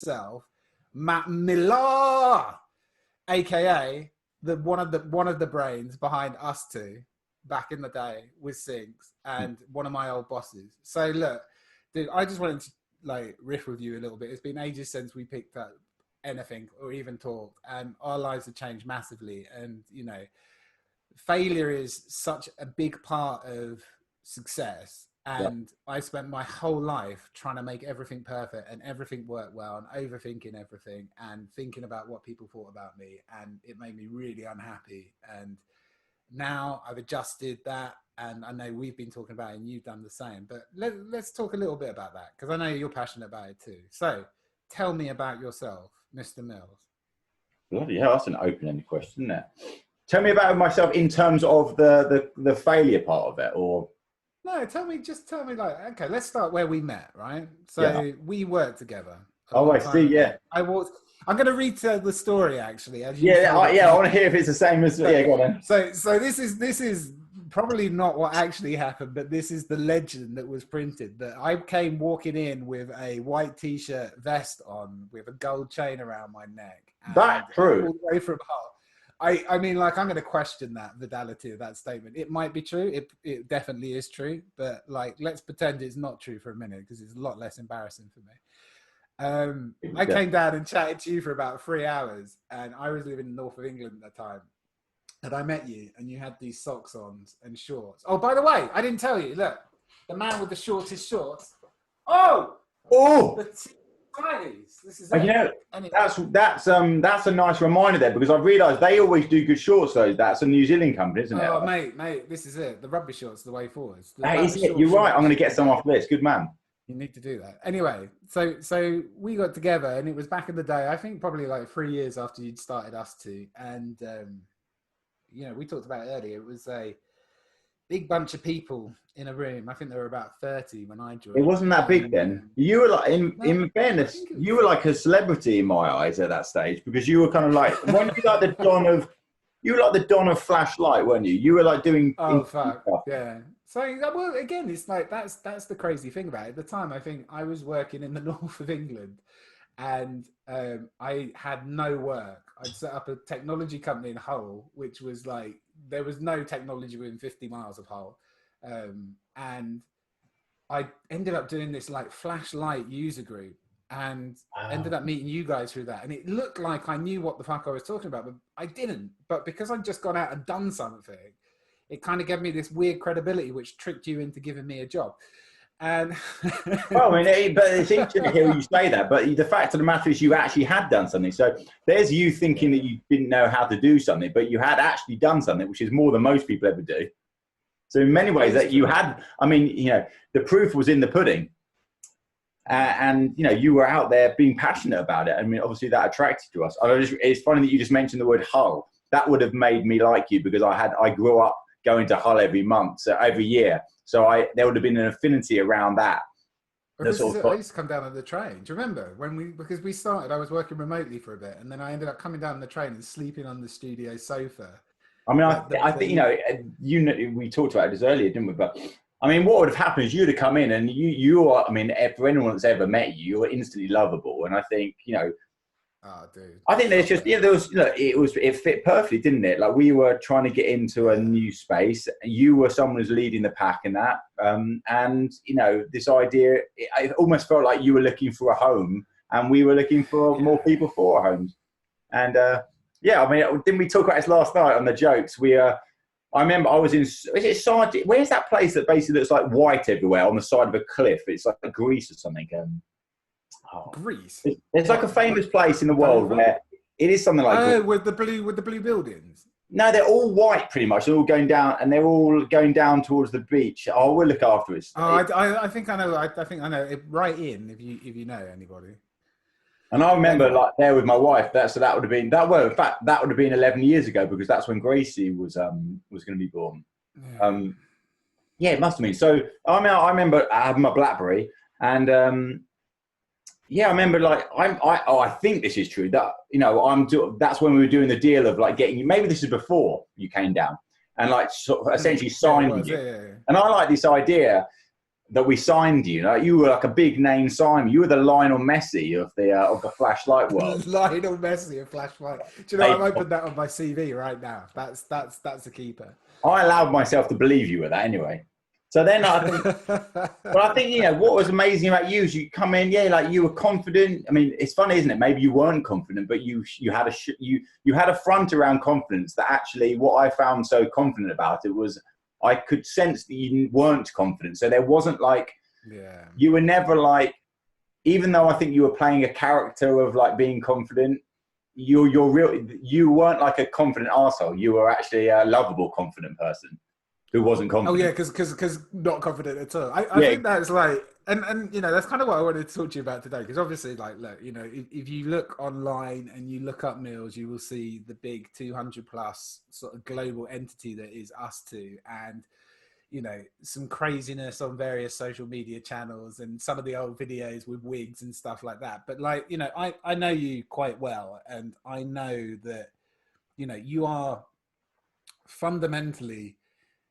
himself, Matt Millar, aka one of the brains behind UsTwo back in the day with Sinks, and one of my old bosses. So look, dude, I just wanted to like riff with you a little bit. It's been ages since we picked up anything or even talked, and our lives have changed massively. And you know, failure is such a big part of success. And I spent my whole life trying to make everything perfect and everything work well and overthinking everything and thinking about what people thought about me. And it made me really unhappy. And now I've adjusted that. And I know we've been talking about it and you've done the same. But let's talk a little bit about that, because I know you're passionate about it too. So tell me about yourself, Mr. Mills. Bloody hell, that's an open-ended question, isn't it? Tell me about myself in terms of the failure part of it, or... No, tell me like, okay, let's start where we met, right? So we worked together. Oh, I see, yeah. I'm going to retell the story, actually. As I want to hear if it's the same as... Yeah, go on then. So this is probably not what actually happened, but this is the legend that was printed, that I came walking in with a white T-shirt vest on with a gold chain around my neck. That's true. All the way from Hull. I mean, like, I'm going to question that validity of that statement. It might be true. It definitely is true. But, like, let's pretend it's not true for a minute, because it's a lot less embarrassing for me. I came down and chatted to you for about 3 hours, and I was living in the north of England at the time. And I met you, and you had these socks on and shorts. Oh, by the way, I didn't tell you. Look, the man with the shortest shorts. Oh! This is you know, anyway. That's a nice reminder there, because I've realised they always do good shorts. Though that's a New Zealand company, isn't it? Oh, mate, this is it. The rugby shorts, the way forward. You're right. I'm going to get some off this. Good man. You need to do that. Anyway, so we got together, and it was back in the day. I think probably like 3 years after you'd started UsTwo, and you know, we talked about it earlier. It was a big bunch of people in a room. I think there were about 30 when I joined. It wasn't that big then. You were like, in fairness, you were like a celebrity in my eyes at that stage, because you were kind of like, weren't you like the Don of Flashlight, weren't you? You were like doing. Oh fuck, yeah. So well, again, it's like that's the crazy thing about it. At the time, I think I was working in the north of England, and I had no work. I'd set up a technology company in Hull, which was like, there was no technology within 50 miles of Hull. And I ended up doing this like flashlight user group, and ended up meeting you guys through that. And it looked like I knew what the fuck I was talking about, but I didn't. But because I'd just gone out and done something, it kind of gave me this weird credibility, which tricked you into giving me a job. And well, I mean, but it's interesting to hear you say that. But the fact of the matter is, you actually had done something. So there's you thinking that you didn't know how to do something, but you had actually done something, which is more than most people ever do. So in many ways, that you had. I mean, you know, the proof was in the pudding, and you know, you were out there being passionate about it. I mean, obviously that attracted to us. It's funny that you just mentioned the word Hull. That would have made me like you, because I grew up going to Hull every month, so every year. So there would have been an affinity around that. I used to come down on the train. Do you remember because we started? I was working remotely for a bit, and then I ended up coming down on the train and sleeping on the studio sofa. I mean, I think you know, we talked about this earlier, didn't we? But I mean, what would have happened is you'd have come in, and you are. I mean, for anyone that's ever met you, you were instantly lovable, and I think, you know. Oh, dude. I think there's just, there was, it fit perfectly, didn't it? Like, we were trying to get into a new space. You were someone who's leading the pack in that. And, you know, this idea, it almost felt like you were looking for a home, and we were looking for more people for our homes. And, I mean, didn't we talk about this last night on the jokes? I remember I was in, where's that place that basically looks like white everywhere on the side of a cliff? It's like Greece or something. Greece. It's like a famous place in the world where it is something like with the blue buildings. No, they're all white pretty much. They're all going down, and they're all going down towards the beach. Oh, we'll look after it. Oh, I think I know. I think I know. Right in, if you know anybody. And I remember like there with my wife. That would have been that. Well, in fact, that would have been 11 years ago, because that's when Gracie was going to be born. Yeah. It must have been. So I remember having my BlackBerry, and. Yeah, I remember. Like, I think this is true. That, you know, that's when we were doing the deal of like getting you. Maybe this is before you came down, and like sort of essentially signing you. Yeah. And I like this idea that we signed you. Like, you were like a big name sign. You were the Lionel Messi of the flashlight world. Lionel Messi, a flashlight. Do you know, Hey, I'm opening that on my CV right now. That's a keeper. I allowed myself to believe you were that anyway. So then I think, well, I think, you know, what was amazing about you is you come in, yeah, like you were confident. I mean, it's funny, isn't it? Maybe you weren't confident, but you had a front around confidence that actually, what I found so confident about it was I could sense that you weren't confident. So there wasn't like, yeah, you were never like, even though I think you were playing a character of like being confident, you weren't like a confident arsehole. You were actually a lovable, confident person who wasn't confident. Oh yeah, because not confident at all. I Yeah. think that's like, and you know, that's kind of what I wanted to talk to you about today. Because obviously, like, look, you know, if you look online and you look up Mills, you will see the big 200 plus sort of global entity that is UsTwo, and you know, some craziness on various social media channels and some of the old videos with wigs and stuff like that. But like, you know, I know you quite well, and I know that, you know, you are fundamentally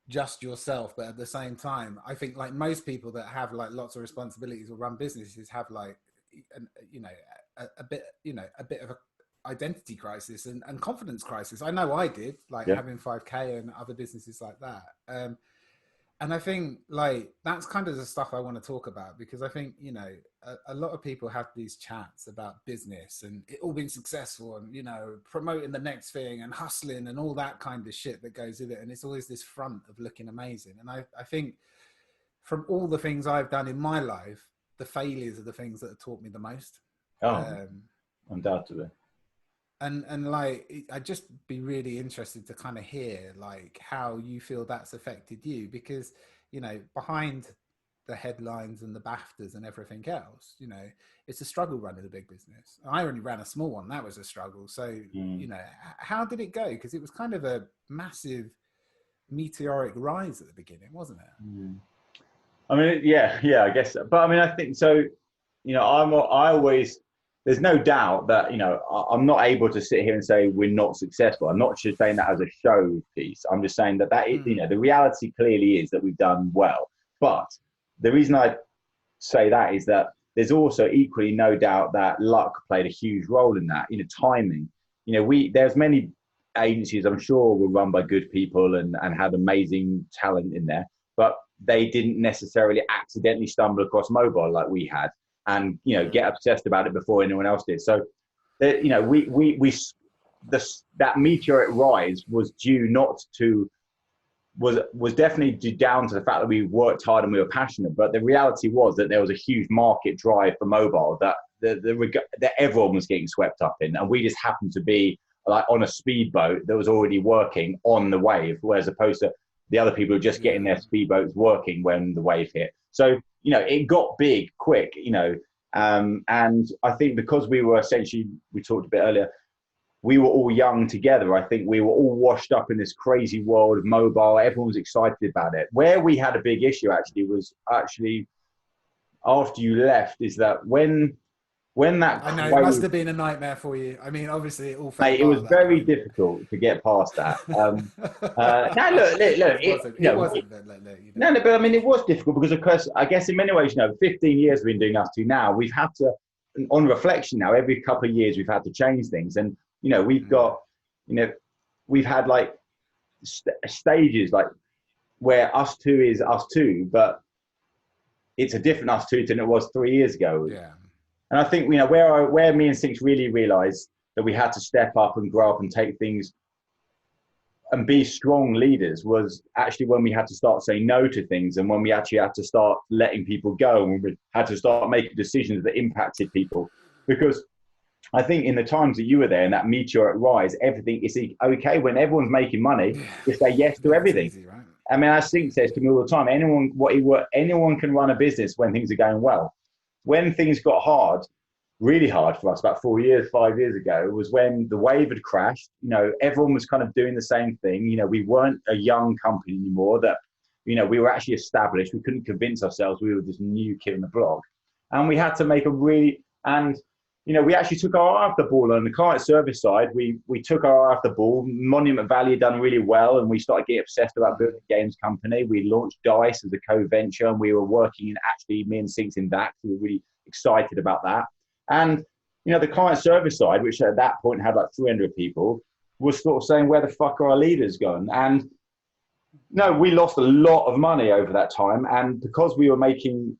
just yourself, but at the same time, I think like most people that have like lots of responsibilities or run businesses have like, you know, a bit of a identity crisis and confidence crisis. I know I did, like having 5K and other businesses like that. And I think like that's kind of the stuff I want to talk about, because I think, you know, a lot of people have these chats about business and it all being successful and, you know, promoting the next thing and hustling and all that kind of shit that goes with it. And it's always this front of looking amazing. And I think from all the things I've done in my life, the failures are the things that have taught me the most. Undoubtedly. And like, I'd just be really interested to kind of hear like how you feel that's affected you, because, you know, behind the headlines and the BAFTAs and everything else, you know, it's a struggle running a big business. I only ran a small one. That was a struggle. So, you know, how did it go? Because it was kind of a massive meteoric rise at the beginning, wasn't it? I mean, yeah, I guess. But I mean, I think so, you know, I always, there's no doubt that, you know, I'm not able to sit here and say we're not successful. I'm not just saying that as a show piece. I'm just saying that is, you know, the reality clearly is that we've done well. But the reason I say that is that there's also equally no doubt that luck played a huge role in that, you know, timing. You know, there's many agencies, I'm sure, were run by good people and had amazing talent in there, but they didn't necessarily accidentally stumble across mobile like we had, and, you know, get obsessed about it before anyone else did. So, you know, that meteoric rise was due not to, was definitely due down to the fact that we worked hard and we were passionate. But the reality was that there was a huge market drive for mobile that that everyone was getting swept up in, and we just happened to be like on a speedboat that was already working on the wave, whereas opposed to the other people who were just getting their speedboats working when the wave hit. So, you know, it got big quick, you know, and I think because we were essentially, we talked a bit earlier, we were all young together. I think we were all washed up in this crazy world of mobile. Everyone was excited about it. Where we had a big issue was after you left, is that when that I know it must have been a nightmare for you. I mean, obviously, it all fell apart. It was very difficult to get past that. No, look. It wasn't. No, but I mean, it was difficult because, of course, I guess in many ways, you know, 15 years we've been doing UsTwo now. We've had to, on reflection now, every couple of years we've had to change things, and you know, we've got, you know, we've had like stages like where UsTwo is UsTwo, but it's a different UsTwo than it was 3 years ago. Yeah. And I think, you know, where me and Sinks really realized that we had to step up and grow up and take things and be strong leaders was actually when we had to start saying no to things, and when we actually had to start letting people go, and we had to start making decisions that impacted people. Because I think in the times that you were there in that meteoric rise, everything is okay when everyone's making money, to say yes to everything. Easy, right? I mean, as Sink says to me all the time, anyone can run a business when things are going well. When things got hard, really hard for us about 5 years ago, was when the wave had crashed. You know, everyone was kind of doing the same thing. You know, we weren't a young company anymore, that, you know, we were actually established. We couldn't convince ourselves we were this new kid on the block. And we had to make you we actually took our eye off the ball on the client service side. We took our eye off the ball. Monument Valley had done really well, and we started getting obsessed about building a games company. We launched Dice as a co-venture, and we were working in actually me and Sinks in that. We were really excited about that. And the client service side, which at that point had like 300 people, was sort of saying, where the fuck are our leaders going? And no, we lost a lot of money over that time. And because we were making,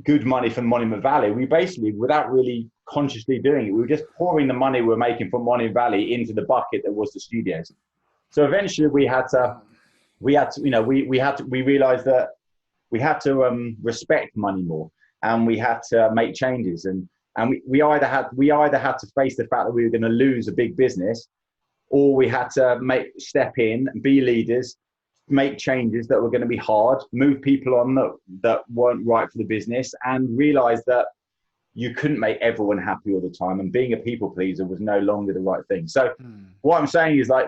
good money from Monument Valley, we basically, without really consciously doing it, we were just pouring the money we were making from Monument Valley into the bucket that was the studios. So eventually we realized that we had to respect money more, and we had to make changes. And we either had to face the fact that we were going to lose a big business, or we had to step in, be leaders, make changes that were going to be hard, move people on that weren't right for the business, and realize that you couldn't make everyone happy all the time, and being a people pleaser was no longer the right thing. So what I'm saying is, like,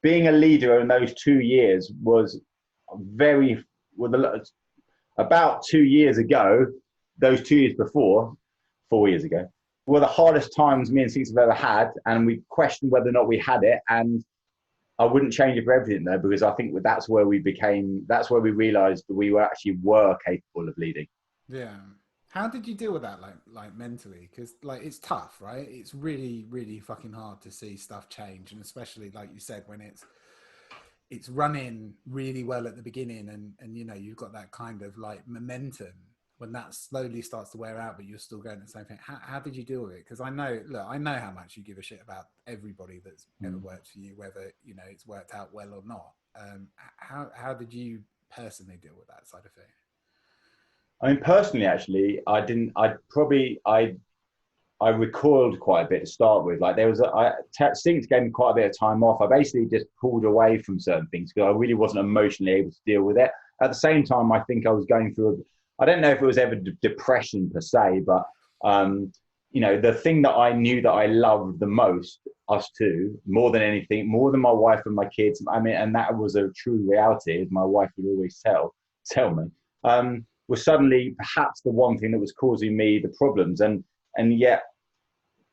being a leader in those 2 years was about 2 years ago, those 2 years before, 4 years ago, were the hardest times me and Six have ever had, and we questioned whether or not we had it. And I wouldn't change it for everything, though, because I think that's where we realized that we were capable of leading. Yeah. How did you deal with that, like mentally? Because like it's tough, right? It's really, really fucking hard to see stuff change, and especially like you said, when it's running really well at the beginning, and you've got that kind of like momentum. When that slowly starts to wear out, but you're still going the same thing. How did you deal with it? Because I know how much you give a shit about everybody that's ever worked for you, whether it's worked out well or not. How did you personally deal with that side of thing? I mean, personally, actually, I didn't. I recoiled quite a bit to start with. Like Sinks gave me quite a bit of time off. I basically just pulled away from certain things because I really wasn't emotionally able to deal with it. At the same time, I think I was going through I don't know if it was ever depression per se, but the thing that I knew that I loved the most, UsTwo, more than anything, more than my wife and my kids. I mean, and that was a true reality, as my wife would always tell me, was suddenly perhaps the one thing that was causing me the problems. And yet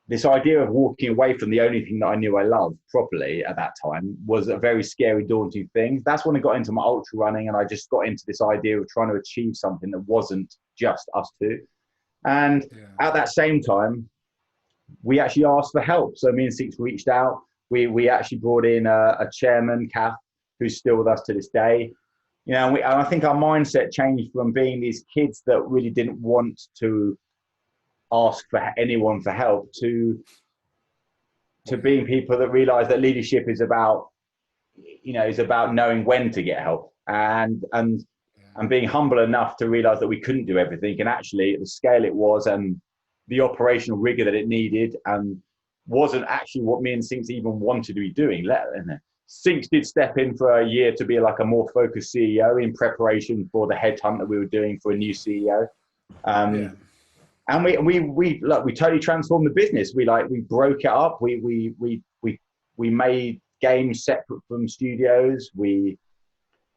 this idea of walking away from the only thing that I knew I loved properly at that time was a very scary, daunting thing. That's when I got into my ultra running, and I just got into this idea of trying to achieve something that wasn't just UsTwo. And at that same time, we actually asked for help. So me and Six reached out. We actually brought in a chairman, Kath, who's still with us to this day. And I think our mindset changed from being these kids that really didn't want to ask for anyone for help to being people that realize that leadership is about knowing when to get help and being humble enough to realize that we couldn't do everything, and actually the scale it was and the operational rigor that it needed and wasn't actually what me and Sinks even wanted to be doing. Sinks did step in for a year to be like a more focused CEO in preparation for the headhunt that we were doing for a new CEO. And we totally transformed the business. We broke it up. We made games separate from studios. We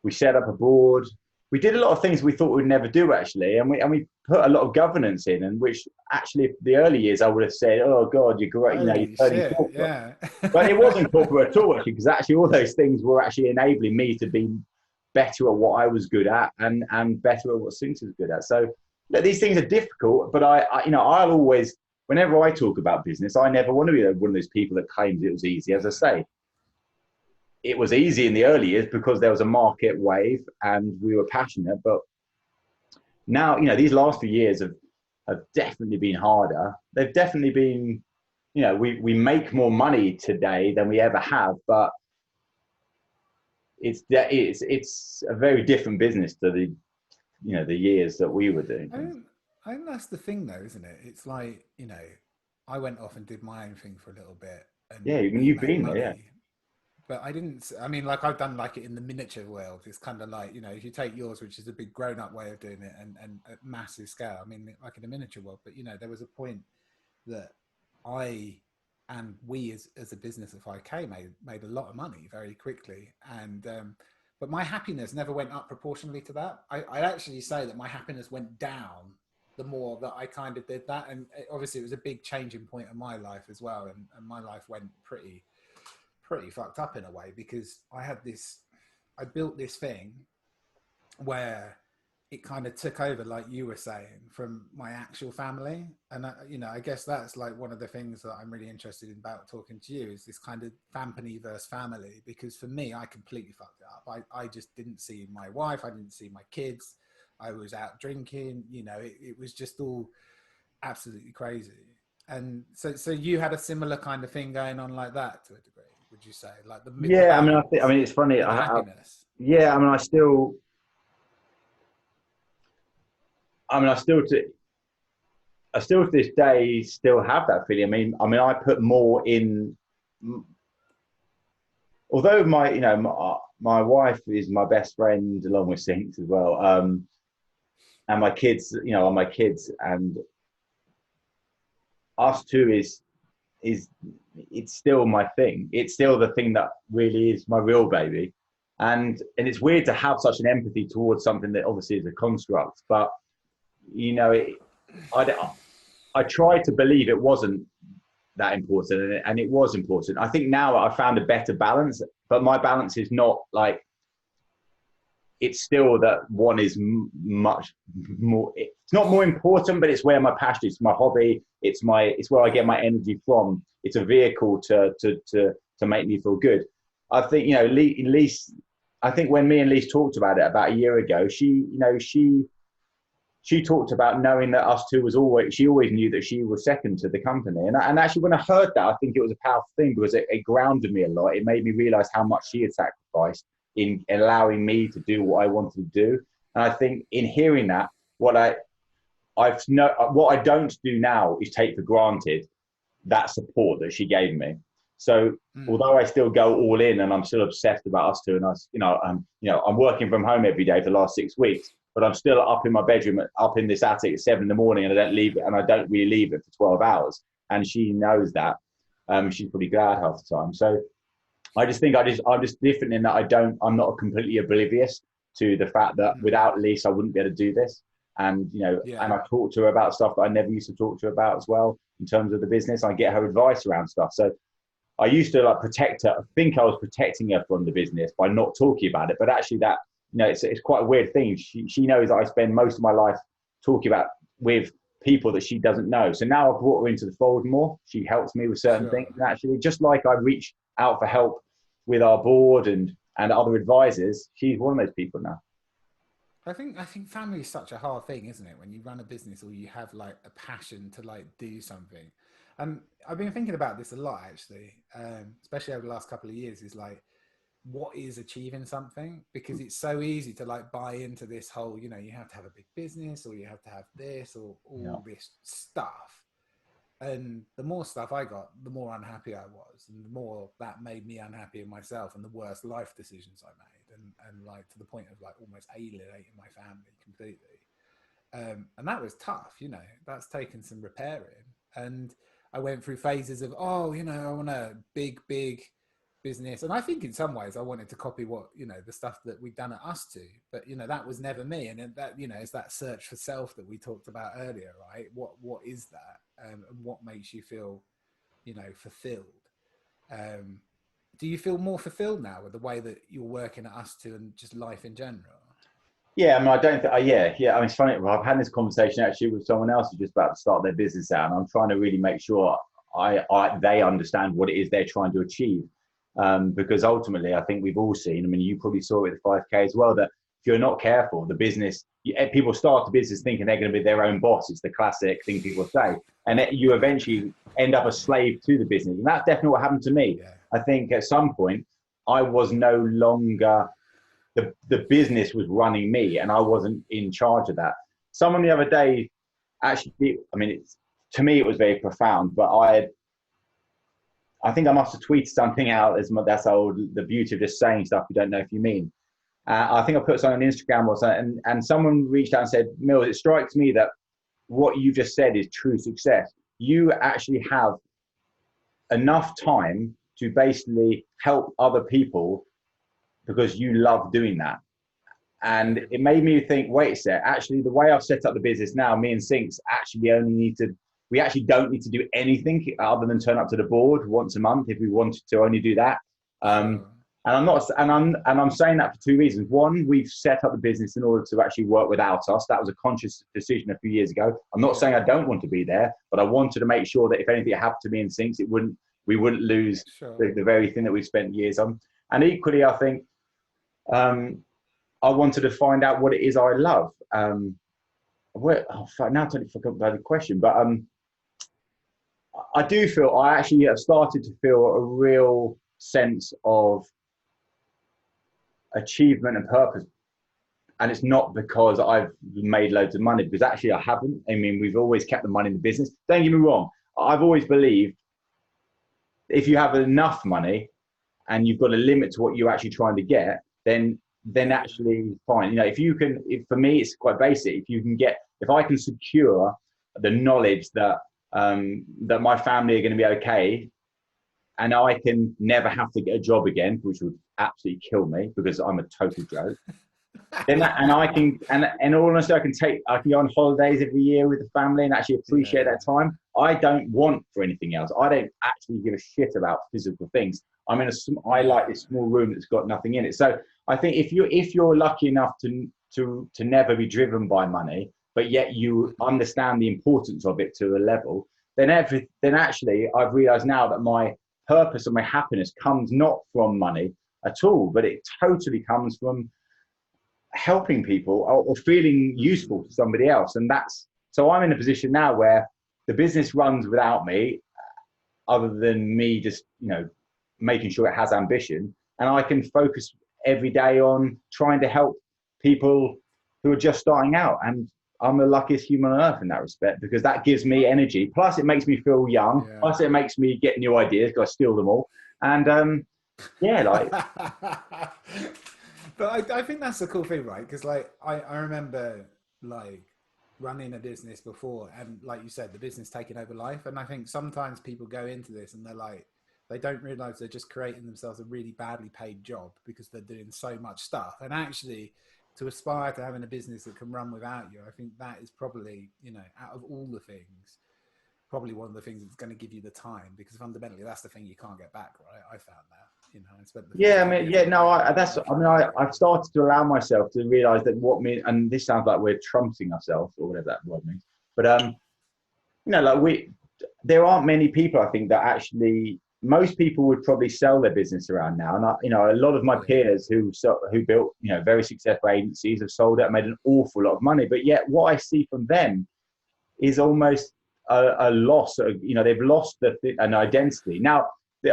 set up a board. We did a lot of things we thought we'd never do, actually, and we put a lot of governance in, and which actually the early years I would have said, oh God, you're great, you're turning corporate. Yeah. But it wasn't corporate at all, actually, because actually all those things were actually enabling me to be better at what I was good at and better at what Sinks was good at. So these things are difficult, but I'll always, whenever I talk about business, I never want to be one of those people that claims it was easy. As I say, it was easy in the early years because there was a market wave and we were passionate. But now, these last few years have definitely been harder. They've definitely been, we make more money today than we ever have, but it's a very different business to the years that we were doing. I think that's the thing, though, isn't it? It's like, I went off and did my own thing for a little bit. And you've been there, yeah. But I didn't, like I've done like it in the miniature world. It's kind of like, if you take yours, which is a big grown up way of doing it and at massive scale, I mean, like in the miniature world, but there was a point that I and we as a business at 5K made a lot of money very quickly. And, but my happiness never went up proportionally to that. I'd actually say that my happiness went down the more that I kind of did that. And obviously it was a big changing point in my life as well. And my life went pretty fucked up in a way, because I built this thing where it kind of took over, like you were saying, from my actual family. And I guess that's like one of the things that I'm really interested in about talking to you, is this kind of company versus family. Because for me, I completely fucked it up. I just didn't see my wife, I didn't see my kids, I was out drinking, it was just all absolutely crazy. And so you had a similar kind of thing going on like that, to a degree, would you say? Like the Yeah, balance it's funny. and the happiness. Yeah, I still to this day still have that feeling. I put more in. Although my wife is my best friend, along with Sinks as well, and my kids, are my kids, and us two is it's still my thing. It's still the thing that really is my real baby, and it's weird to have such an empathy towards something that obviously is a construct, but I tried to believe it wasn't that important, and it was important. I think now I found a better balance, but my balance is not like, it's still that one is much more, it's not more important, but it's where my passion is, my hobby, it's where I get my energy from. It's a vehicle to make me feel good. I think, Lise, I think when me and Lise talked about it about a year ago, she talked about knowing that us two she always knew that she was second to the company. And actually, when I heard that, I think it was a powerful thing, because it grounded me a lot. It made me realize how much she had sacrificed in allowing me to do what I wanted to do. And I think in hearing that, what I don't do now is take for granted that support that she gave me. So although I still go all in and I'm still obsessed about us two, and I'm working from home every day for the last 6 weeks, but I'm still up in my bedroom, up in this attic at 7 a.m, and I don't leave it, and I don't really leave it for 12 hours. And she knows that. She's pretty glad half the time. So I just think I'm just different in that I'm not completely oblivious to the fact that without Lise, I wouldn't be able to do this. And, and I talk to her about stuff that I never used to talk to her about as well, in terms of the business. I get her advice around stuff. So I used to protect her. I think I was protecting her from the business by not talking about it, but actually that, it's quite a weird thing. She knows that I spend most of my life talking about with people that she doesn't know. So now I've brought her into the fold more. She helps me with certain things. And actually, just like I reach out for help with our board and other advisors, she's one of those people now. I think family is such a hard thing, isn't it? When you run a business or you have like a passion to do something. And I've been thinking about this a lot, actually, especially over the last couple of years, is like, what is achieving something? Because it's so easy to buy into this whole, you have to have a big business, or you have to have this, or all this stuff. And the more stuff I got, the more unhappy I was, and the more that made me unhappy in myself, and the worse life decisions I made, and to the point of almost alienating my family completely. And that was tough, that's taken some repairing. And I went through phases of, I want a big business. And I think in some ways I wanted to copy what, the stuff that we'd done at UsTwo, but, that was never me. And that, it's that search for self that we talked about earlier, right? What is that? And what makes you feel, fulfilled? Do you feel more fulfilled now with the way that you're working at UsTwo and just life in general? Yeah, I don't think, yeah. It's funny. I've had this conversation actually with someone else who's just about to start their business out, and I'm trying to really make sure they understand what it is they're trying to achieve. Because ultimately, I think we've all seen, you probably saw it with the 5K as well, that if you're not careful, the business, people start the business thinking they're going to be their own boss. It's the classic thing people say. And you eventually end up a slave to the business. And that's definitely what happened to me. Yeah. I think at some point, I was no longer, the business was running me, and I wasn't in charge of that. Someone the other day, actually, to me, it was very profound, but I think I must have tweeted something out. That's the beauty of just saying stuff you don't know if you mean. I think I put something on Instagram or something, and someone reached out and said, Mills, it strikes me that what you just said is true success. You actually have enough time to basically help other people because you love doing that. And it made me think, wait a sec, actually the way I've set up the business now, me and Sinks actually we actually don't need to do anything other than turn up to the board once a month if we wanted to only do that. And I'm saying that for two reasons. One, we've set up the business in order to actually work without us. That was a conscious decision a few years ago. I'm not saying I don't want to be there, but I wanted to make sure that if anything happened to me and Sinks, we wouldn't lose the very thing that we've spent years on. And equally, I think I wanted to find out what it is I love. Now I totally forgot about the question, but I do feel I actually have started to feel a real sense of achievement and purpose. And it's not because I've made loads of money, because actually I haven't. I mean, we've always kept the money in the business. Don't get me wrong. I've always believed if you have enough money and you've got a limit to what you're actually trying to get, then actually fine. You know, for me, it's quite basic. If I can secure the knowledge that my family are going to be okay, and I can never have to get a job again, which would absolutely kill me because I'm a total joke. And in all honesty, I can go on holidays every year with the family and actually appreciate that time. I don't want for anything else. I don't actually give a shit about physical things. I like this small room that's got nothing in it. So I think if you're lucky enough to never be driven by money, but yet you understand the importance of it to a level, then actually I've realized now that my purpose and my happiness comes not from money at all, but it totally comes from helping people or feeling useful to somebody else. And so I'm in a position now where the business runs without me, other than me just, making sure it has ambition, and I can focus every day on trying to help people who are just starting out. And I'm the luckiest human on earth in that respect, because that gives me energy. Plus it makes me feel young. Yeah. Plus it makes me get new ideas because I steal them all. And But I think that's the cool thing, right? Because I remember running a business before, and like you said, the business taking over life. And I think sometimes people go into this and they don't realize they're just creating themselves a really badly paid job because they're doing so much stuff. And actually, to aspire to having a business that can run without you, I think that is probably, out of all the things, probably one of the things that's going to give you the time, because fundamentally that's the thing you can't get back, right? I found that, I've started to allow myself to realize that and this sounds like we're trumping ourselves or whatever that word means, but there aren't many people, I think, that actually, most people would probably sell their business around now. And a lot of my peers who built, very successful agencies have sold it and made an awful lot of money. But yet what I see from them is almost a loss. They've lost an identity. Now,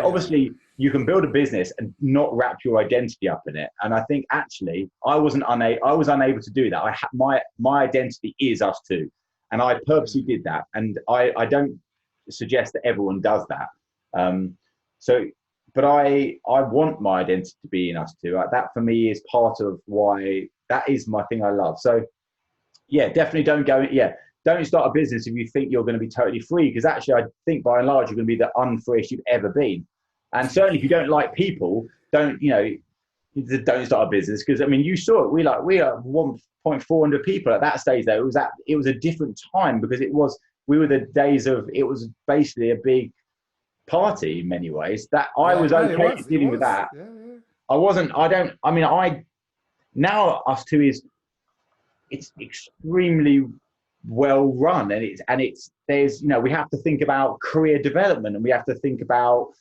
obviously you can build a business and not wrap your identity up in it. And I think actually I was unable to do that. My identity is UsTwo. And I purposely did that. And I don't suggest that everyone does that. But I want my identity to be in UsTwo. That for me is part of why that is my thing I love. So yeah, definitely don't start a business if you think you're going to be totally free, because actually I think by and large you're going to be the unfreest you've ever been. And certainly if you don't like people, don't start a business, because you saw it. We are 1,400 people at that stage though. It was a different time, because it was basically a big party in many ways, that I was okay dealing with that. Now UsTwo it's extremely well run, and there's we have to think about career development, and we have to think about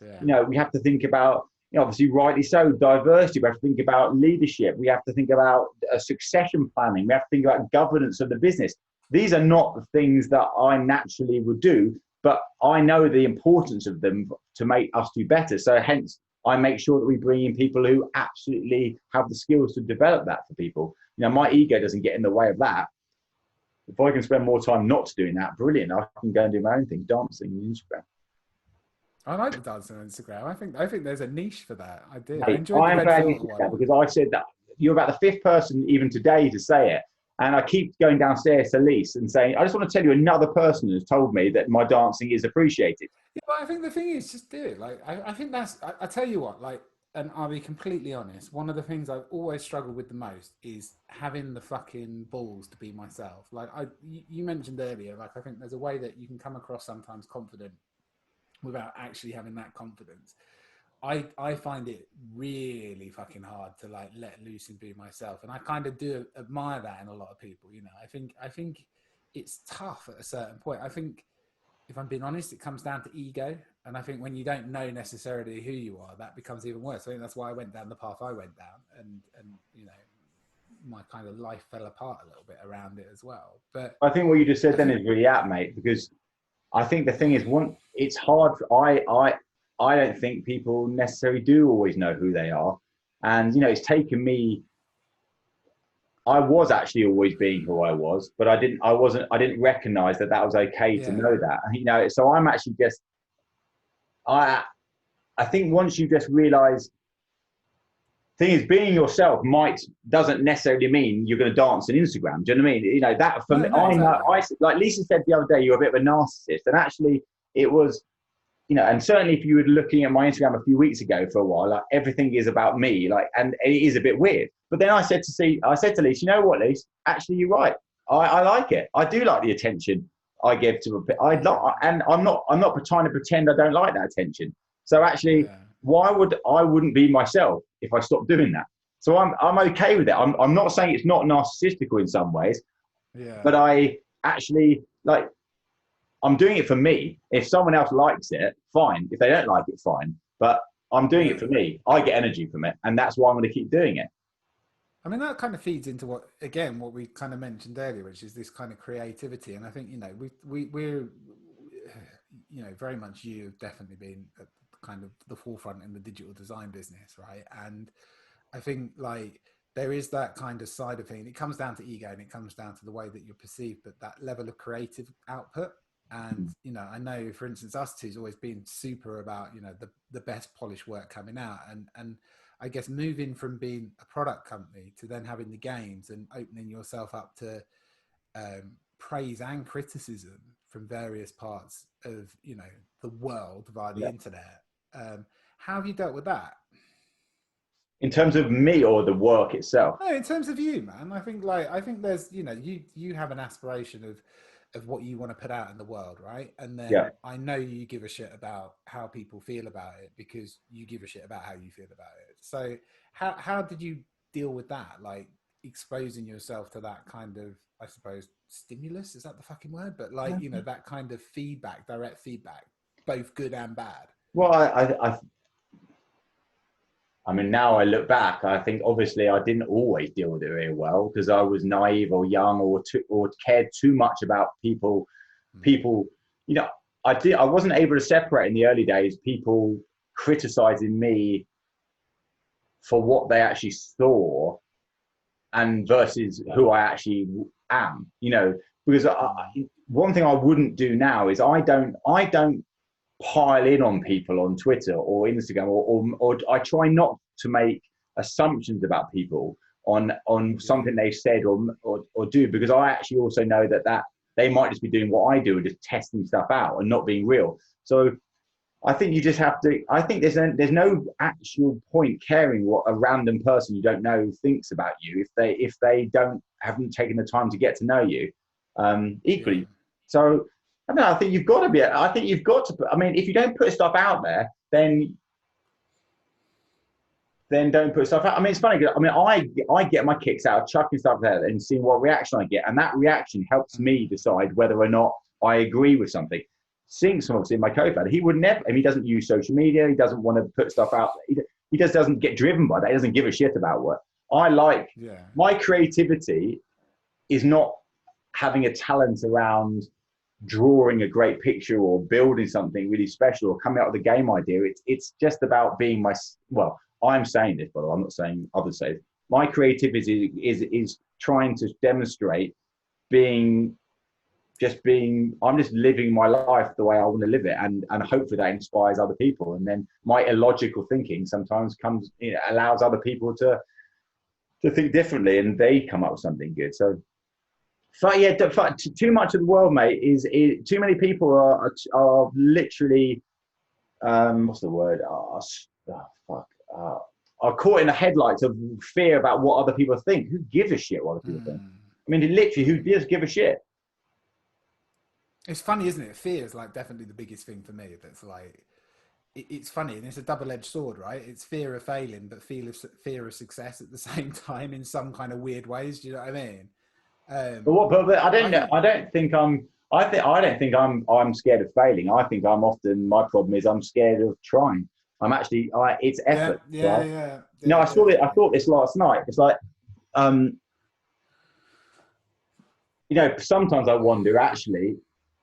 obviously rightly so, diversity. We have to think about leadership. We have to think about succession planning. We have to think about governance of the business. These are not the things that I naturally would do, but I know the importance of them to make UsTwo better. So hence, I make sure that we bring in people who absolutely have the skills to develop that for people. My ego doesn't get in the way of that. If I can spend more time not doing that, brilliant. I can go and do my own thing, dancing on Instagram. I like the dancing on Instagram. I think there's a niche for that. I do. Hey, I'm glad you said that, because I said that. You're about the fifth person even today to say it. And I keep going downstairs to Lise and saying, I just want to tell you another person has told me that my dancing is appreciated. Yeah, but I think the thing is, just do it. I think I tell you what, and I'll be completely honest, one of the things I've always struggled with the most is having the fucking balls to be myself. Like you mentioned earlier, like I think there's a way that you can come across sometimes confident without actually having that confidence. I find it really fucking hard to like let loose and be myself, and I kind of do admire that in a lot of people. You know, I think it's tough at a certain point. I think, if I'm being honest, it comes down to ego. And I think when you don't know necessarily who you are, that becomes even worse. I think that's why I went down the path I went down, and you know, my kind of life fell apart a little bit around it as well. But I think what you just said I then think, is really apt, mate, because I think the thing is, it's hard. I don't think people necessarily do always know who they are, and you know, it's taken me. I was actually always being who I was, but I didn't recognize that that was okay to yeah, know that. You know, so I'm actually just. I I think once you just realize, thing is, being yourself doesn't necessarily mean you're going to dance on Instagram. Do you know what I mean? You know that for no, me, no, I know. exactly, Like Lisa said the other day, you're a bit of a narcissist, and actually, it was. You know, and certainly if you were looking at my Instagram a few weeks ago for a while, like everything is about me, like, and it is a bit weird. But then I said to Lise, you know what, Lise? Actually, you're right. I like it. I do like the attention I give to. And I'm not trying to pretend I don't like that attention. So actually, yeah, I wouldn't be myself if I stopped doing that. So I'm okay with it. I'm not saying it's not narcissistical in some ways, yeah, but I actually like. I'm doing it for me. If someone else likes it, fine. If they don't like it, fine. But I'm doing it yeah. for me. I get energy from it, and that's why I'm going to keep doing it. I mean, that kind of feeds into what we kind of mentioned earlier, which is this kind of creativity. And I think, you know, we're, you know, very much you have definitely been at kind of the forefront in the digital design business, right? And I think like there is that kind of side of thing. It comes down to ego and it comes down to the way that you're perceived, but that level of creative output. And you know, I know, for instance, UsTwo's always been super about, you know, the best polished work coming out, and I guess moving from being a product company to then having the games and opening yourself up to praise and criticism from various parts of, you know, the world via the Yeah. internet. How have you dealt with that? In terms of me or the work itself. No, in terms of you, man, I think there's, you know, you have an aspiration of what you want to put out in the world, right? And Yeah. then I know you give a shit about how people feel about it because you give a shit about how you feel about it. So how did you deal with that? Like exposing yourself to that kind of, I suppose, stimulus, is that the fucking word? But like, you know, that kind of feedback, direct feedback, both good and bad. Well, I mean, now I look back, I think obviously I didn't always deal with it very well because I was naive or young or cared too much about people. Mm. People, you know, I wasn't able to separate in the early days people criticizing me for what they actually saw and versus who I actually am, you know, because Mm. one thing I wouldn't do now is I don't pile in on people on Twitter or Instagram or I try not to make assumptions about people on Yeah. something they've said or do because I actually also know that they might just be doing what I do and just testing stuff out and not being real. So I think you just have to. I think there's no actual point caring what a random person you don't know thinks about you if they haven't taken the time to get to know you. Yeah. Equally, so I don't know. I think you've got to be. I think you've got to. I mean, if you don't put stuff out there, then don't put stuff out. I mean, it's funny. I mean, I get my kicks out of chucking stuff there and seeing what reaction I get, and that reaction helps Mm. me decide whether or not I agree with something. Sinks, obviously, my co-founder, he would never, and he doesn't use social media. He doesn't want to put stuff out. He just doesn't get driven by that. He doesn't give a shit about what I like. Yeah. My creativity is not having a talent around drawing a great picture or building something really special or coming up with a game idea. It's just about being well. I'm saying this, but I'm not saying others say it. My creativity is trying to demonstrate being I'm just living my life the way I want to live it, and hopefully that inspires other people. And then my illogical thinking sometimes allows other people to think differently, and they come up with something good. So yeah, too much of the world, mate, is too many people are literally what's the word? Oh, fuck. are caught in the headlights of fear about what other people think. Who gives a shit what other people think? I mean, literally, who does give a shit? It's funny, isn't it? Fear is like definitely the biggest thing for me. That's like, it's funny, and it's a double-edged sword, right? It's fear of failing, but fear of success at the same time in some kind of weird ways. Do you know what I mean? But I don't I know. think, I don't think I'm. I don't think I'm scared of failing. I think I'm often. My problem is I'm scared of trying. I'm actually. It's yeah, effort, yeah, right? yeah, No, yeah, I definitely. thought this last night. It's like, um, sometimes I wonder. Actually,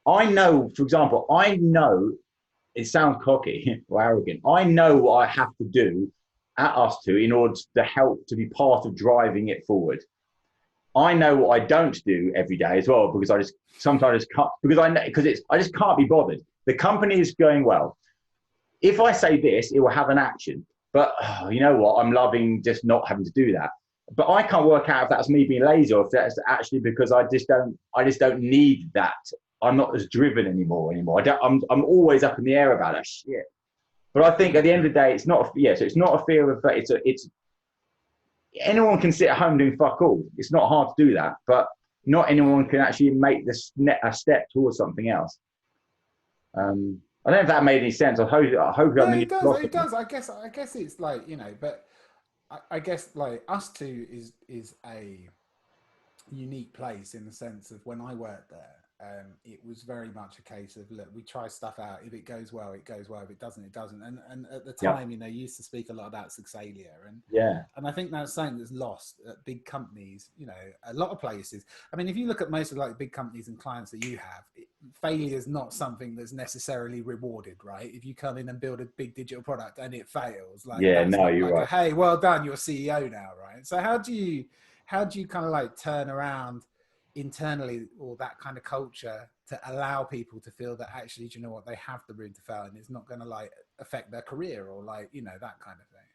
I know. For example, I know it sounds cocky or arrogant. I know what I have to do at UsTwo in order to help to be part of driving it forward. I know what I don't do every day as well because I just sometimes can't because I know because I just can't be bothered. The company is going well. If I say this, it will have an action. But you know what? I'm loving just not having to do that. But I can't work out if that's me being lazy or if that's actually because I just don't need that. I'm not as driven anymore. I'm always up in the air about that shit. But I think at the end of the day, it's not. Yeah, so it's not a fear of. It's anyone can sit at home doing fuck all. It's not hard to do that, but not anyone can actually make a step towards something else. I don't know if that made any sense. I hope you No, have any it does. It philosophy. does. I guess it's like, but I guess like UsTwo is a unique place in the sense of when I worked there, it was very much a case of, look, we try stuff out. If it goes well, it goes well. If it doesn't, it doesn't. And at the Yeah, time, you used to speak a lot about Suxalia, yeah, and I think that's something that's lost at big companies. A lot of places. I mean, if you look at most of like big companies and clients that you have, failure is not something that's necessarily rewarded, right? If you come in and build a big digital product and it fails, like yeah. that's No, not you're like a right. hey, well done, you're CEO now, right? So how do you kind of like turn around internally or that kind of culture to allow people to feel that actually, do you know what, they have the room to fail and it's not going to like affect their career or like, that kind of thing.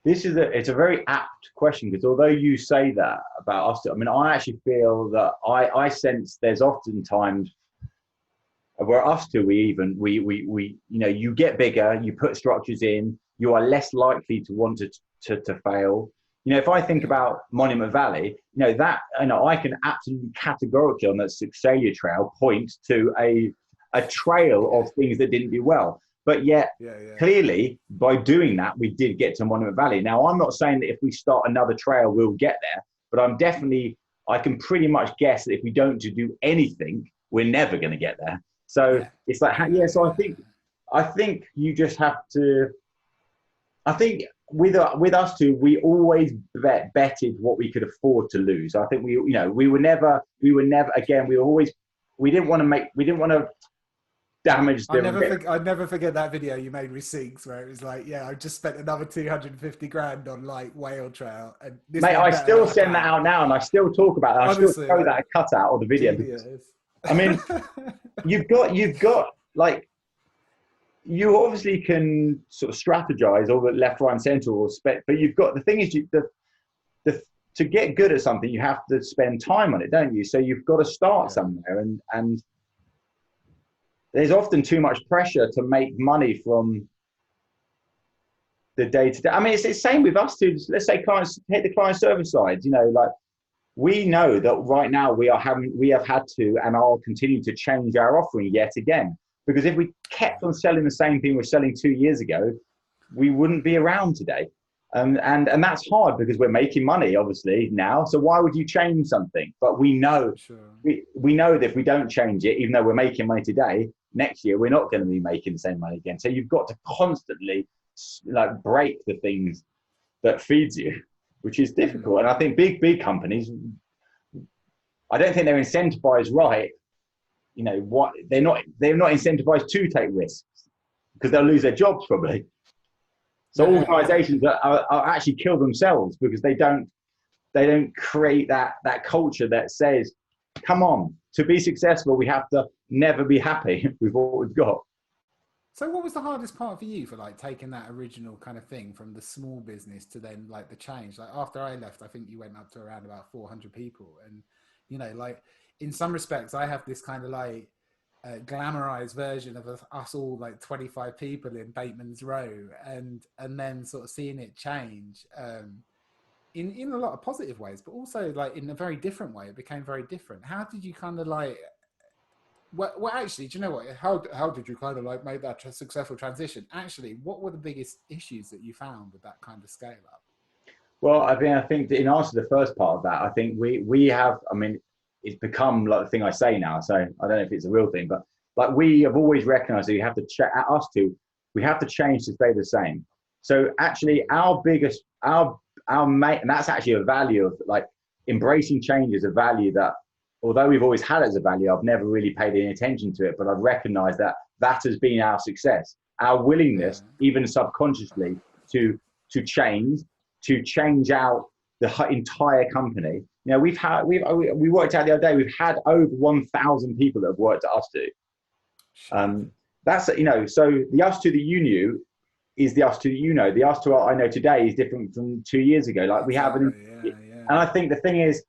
It's a very apt question because although you say that about us, I mean, I actually feel that I sense there's often times where UsTwo you get bigger, you put structures in, you are less likely to want to fail. If I think Yeah, about Monument Valley, I can absolutely categorically on the Suxalia Trail point to a trail yeah, of things that didn't do well. But yet, yeah, yeah. clearly, by doing that, we did get to Monument Valley. Now, I'm not saying that if we start another trail, we'll get there, but I can pretty much guess that if we don't do anything, we're never going to get there. So Yeah, it's like, yeah, yeah. So yeah. I think you just have to. I think with UsTwo, we always betted what we could afford to lose. I think we were never. Again, we didn't want to damage I the. never forget. I never forget that video you made with Sinks, where it was like, "Yeah, I just spent another 250 grand on like whale trail, and this Mate, went I better than still I send that planned." out now, and I still talk about that. I still Honestly, show like that a cutout of the video because genius. I mean, you've got like you obviously can sort of strategize all the left, right, and center, but you've got the thing is the to get good at something, you have to spend time on it, don't you? So you've got to start Yeah, somewhere, and there's often too much pressure to make money from the day to day. I mean, it's the same with us too. Let's say clients hit the client service side. Like we know that right now we have had to and are continuing to change our offering yet again. Because if we yeah, kept on selling the same thing we're selling 2 years ago, we wouldn't be around today. And that's hard because we're making money obviously now. So why would you change something? But we know sure. we know that if we don't change it, even though we're making money today, next year we're not going to be making the same money again. So you've got to constantly like break the things that feeds you, which is difficult. And I think big companies, I don't think they're incentivized right. What they're not incentivized to take risks because they'll lose their jobs probably. So Yeah, organizations exactly. are actually kill themselves because they don't create that culture that says, come on, to be successful, we have to never be happy with what we've got. So, what was the hardest part for you for like taking that original kind of thing from the small business to then like the change? Like after I left, I think you went up to around about 400 people, and like in some respects, I have this kind of like glamorized version of us all, like 25 people in Bateman's Row, and then sort of seeing it change in a lot of positive ways, but also like in a very different way. It became very different. How did you kind of like? Well, actually, do you know what? How did you kind of like make that successful transition? Actually, what were the biggest issues that you found with that kind of scale up? Well, I think that in answer to the first part of that, I think we have. I mean, it's become like the thing I say now. So I don't know if it's a real thing, but like we have always recognised that you have to at UsTwo, we have to change to stay the same. So actually, our biggest, our mate, and that's actually a value of like embracing change is a value that, although we've always had it as a value, I've never really paid any attention to it, but I've recognised that that has been our success, our willingness, even subconsciously, to change out the entire company. You know, we worked out the other day, we've had over 1,000 people that have worked at UsTwo. That's, you know, so the UsTwo that you knew is the UsTwo that you know. The UsTwo I know today is different from 2 years ago. Like we haven't, and I think the thing is,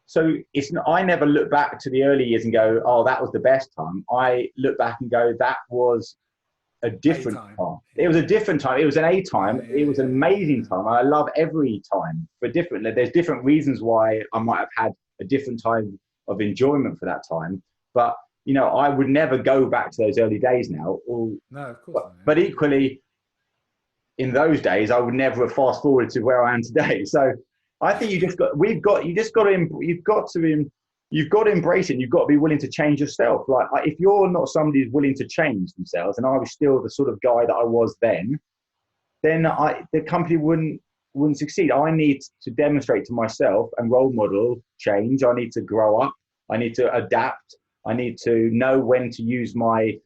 so I never look back to the early years and go, oh, that was the best time. I look back and go, that was a different time. It was a different time. It was an A time. It was an amazing time. I love every time for different. There's different reasons why I might have had a different time of enjoyment for that time. But, you know, I would never go back to those early days now. No, of course not. But equally, in those days, I would never have fast forwarded to where I am today. So I think you've got to embrace it. You've got to be willing to change yourself. Like if you're not somebody who's willing to change themselves, and I was still the sort of guy that I was then the company wouldn't succeed. I need to demonstrate to myself and role model change. I need to grow up. I need to adapt. I need to know when to use my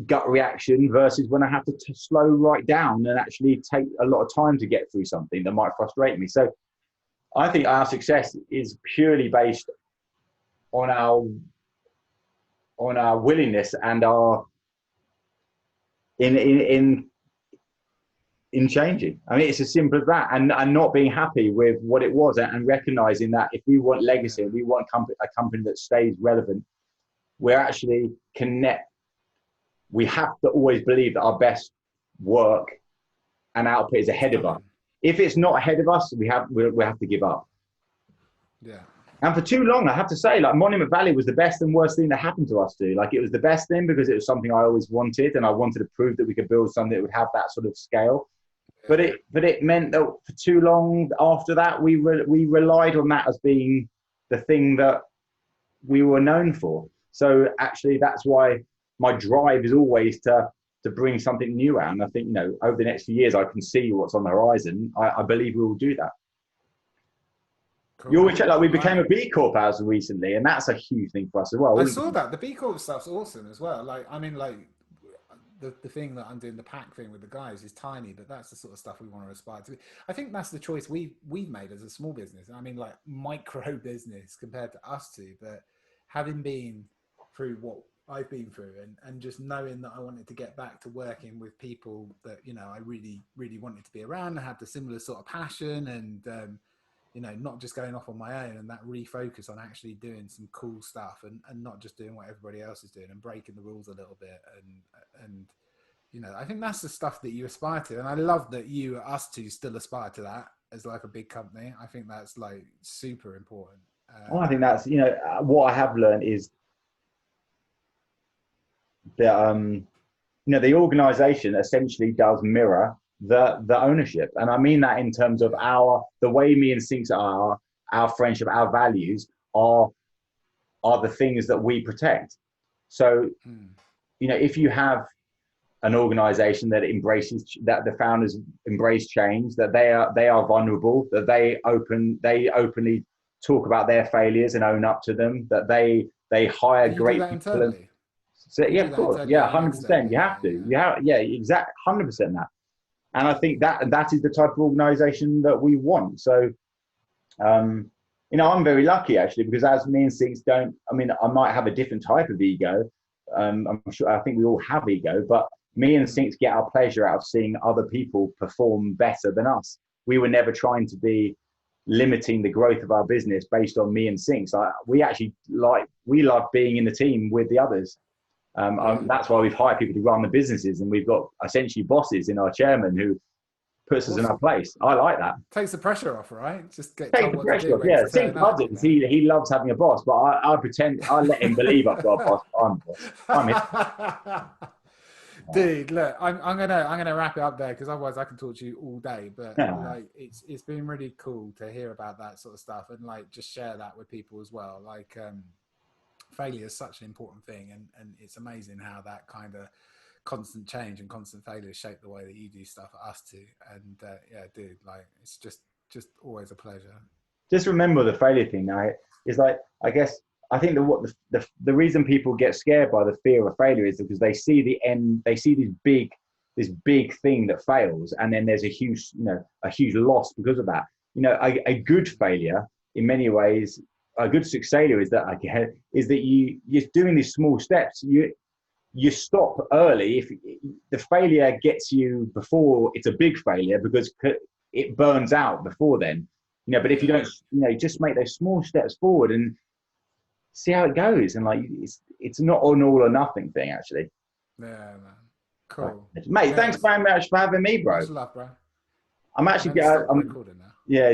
gut reaction versus when I have to slow right down and actually take a lot of time to get through something that might frustrate me. So I think our success is purely based on our willingness and our in changing. I mean, it's as simple as that, and not being happy with what it was, and recognizing that if we want legacy, we want a company that stays relevant, we're actually we have to always believe that our best work and output is ahead of us. If it's not ahead of us, we have to give up. Yeah. And for too long, I have to say, like Monument Valley was the best and worst thing that happened to us too. Like it was the best thing because it was something I always wanted, and I wanted to prove that we could build something that would have that sort of scale. But it meant that for too long after that, we relied on that as being the thing that we were known for. So actually, that's why my drive is always to bring something new out. And I think, you know, over the next few years, I can see what's on the horizon. I believe we will do that. Cool. You always check, like we became a B Corp as recently, and that's a huge thing for us as well. I saw that. The B Corp stuff's awesome as well. Like, I mean, like the thing that I'm doing, the pack thing with the guys is tiny, but that's the sort of stuff we want to aspire to. I think that's the choice we've made as a small business. I mean, like micro business compared to UsTwo, but having been through what I've been through and just knowing that I wanted to get back to working with people that, you know, I really, really wanted to be around and had the similar sort of passion and, you know, not just going off on my own, and that refocus on actually doing some cool stuff and not just doing what everybody else is doing and breaking the rules a little bit. And, you know, I think that's the stuff that you aspire to. And I love that you, UsTwo, still aspire to that as like a big company. I think that's like super important. I think that's, you know, what I have learned is that, you know, the organization essentially does mirror the ownership. And I mean that in terms of the way me and Sinks are, our friendship, our values are the things that we protect. So, you know, if you have an organization that the founders embrace change, that they are vulnerable, that they openly talk about their failures and own up to them, that they hire great people. So, yeah, of course. Yeah, 100%. You have to. Yeah, exactly. 100% that. And I think that is the type of organization that we want. So, you know, I'm very lucky actually, because as me and Sinks I might have a different type of ego. I'm sure, I think we all have ego, but me and Sinks get our pleasure out of seeing other people perform better than us. We were never trying to be limiting the growth of our business based on me and Sinks. We actually we love being in the team with the others. That's why we've hired people to run the businesses, and we've got essentially bosses in our chairman who puts us in our place. I like that. Takes the pressure off, right? Just get Take told the what pressure to do. off. Yeah, Sinks loves it. He loves having a boss, but I pretend, I let him believe I've got a boss. I'm here. Dude, look, I'm gonna wrap it up there, because otherwise I can talk to you all day. But like, it's been really cool to hear about that sort of stuff, and like just share that with people as well. Like, failure is such an important thing, and it's amazing how that kind of constant change and constant failure shape the way that you do stuff at UsTwo. And yeah, dude, like, it's just always a pleasure. Just remember the failure thing. Is like, I guess, I think that the reason people get scared by the fear of failure is because they see the end. They see this big thing that fails, and then there's a huge loss because of that. A good failure, in many ways, a good failure is that you're doing these small steps. You stop early if the failure gets you before it's a big failure, because it burns out before then. But if you don't, just make those small steps forward and see how it goes. And like, it's not an all or nothing thing, actually. Yeah, man. Cool. Mate, thanks very much for having me, bro. Much love, bro. I'm actually, recording now. Yeah.